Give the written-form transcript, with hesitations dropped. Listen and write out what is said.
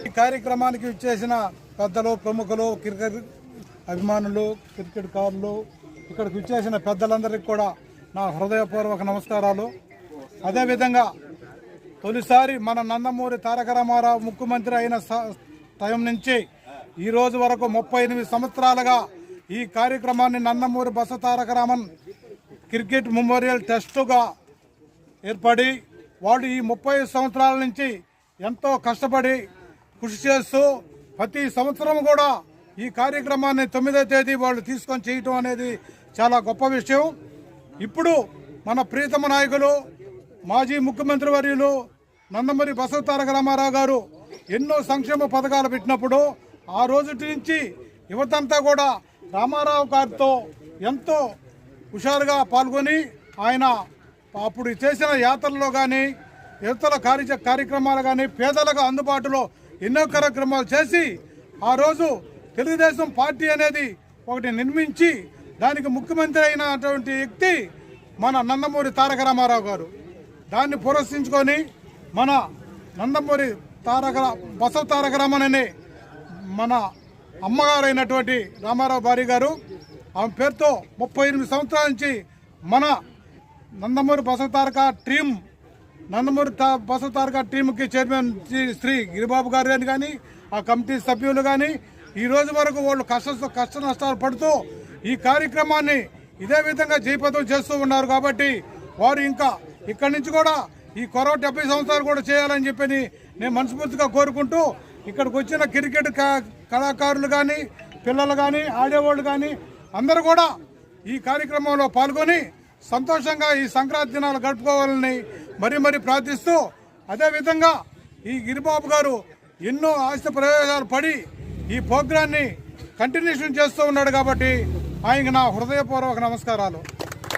ఈ కార్యక్రమానికి ఇచ్చేసిన పెద్దలు, ప్రముఖులు, క్రికెట్ అభిమానులు, క్రికెట్ కారులు, ఇక్కడికి ఇచ్చేసిన పెద్దలందరికీ కూడా నా హృదయపూర్వక నమస్కారాలు. అదేవిధంగా తొలిసారి మన నందమూరి తారక రామారావు ముఖ్యమంత్రి అయిన టైం నుంచి ఈ రోజు వరకు 38 సంవత్సరాలుగా ఈ కార్యక్రమాన్ని నందమూరి బస తారక రామన్ క్రికెట్ మెమోరియల్ ట్రస్టుగా ఏర్పడి వాళ్ళు ఈ 30 సంవత్సరాల నుంచి ఎంతో కష్టపడి కృషి చేస్తూ ప్రతి సంవత్సరం కూడా ఈ కార్యక్రమాన్ని 9వ తేదీ వాళ్ళు తీసుకొని చేయటం అనేది చాలా గొప్ప విషయం. ఇప్పుడు మన ప్రీతమ నాయకులు మాజీ ముఖ్యమంత్రి వర్యులు నందమూరి బసవ తారక రామారావు గారు ఎన్నో సంక్షేమ పథకాలు పెట్టినప్పుడు ఆ రోజు నుంచి యువతంతా కూడా రామారావు గారితో ఎంతో హుషారుగా పాల్గొని ఆయన అప్పుడు చేసిన యాత్రల్లో కానీ యువతల కార్యక్రమాలు కానీ పేదలకు అందుబాటులో ఎన్నో కార్యక్రమాలు చేసి ఆ రోజు తెలుగుదేశం పార్టీ అనేది ఒకటి నిర్మించి దానికి ముఖ్యమంత్రి అయినటువంటి వ్యక్తి మన నందమూరి తారక రామారావు గారు. దాన్ని పురస్కరించుకొని మన నందమూరి బసవ తారక రామన్ అనే మన అమ్మగారైనటువంటి రామారావు భార్య గారు ఆమె పేరుతో 38 సంవత్సరాల నుంచి మన నందమూరి బసవ తారక టీం నందమూరి బసవ తారక టీంకి చైర్మన్ శ్రీ గిరిబాబు గారు కానీ ఆ కమిటీ సభ్యులు కానీ ఈ రోజు వరకు వాళ్ళు కష్ట నష్టాలు పడుతూ ఈ కార్యక్రమాన్ని ఇదే విధంగా జయప్రదం చేస్తూ ఉన్నారు. కాబట్టి వారు ఇంకా ఇక్కడి నుంచి కూడా ఈ కొరవ 70 సంవత్సరాలు కూడా చేయాలని చెప్పి నేను మనస్ఫూర్తిగా కోరుకుంటూ ఇక్కడికి వచ్చిన క్రికెట్ కళాకారులు కానీ పిల్లలు కానీ ఆడేవాళ్ళు కానీ అందరూ కూడా ఈ కార్యక్రమంలో పాల్గొని సంతోషంగా ఈ సంక్రాంతి దినాలు గడుపుకోవాలని మరీ ప్రార్థిస్తూ, అదేవిధంగా ఈ గిరిబాబు గారు ఎన్నో ఆస్తి ప్రయోజనాలు పడి ఈ ప్రోగ్రాన్ని కంటిన్యూషన్ చేస్తూ ఉన్నాడు. కాబట్టి ఆయనకు నా హృదయపూర్వక నమస్కారాలు.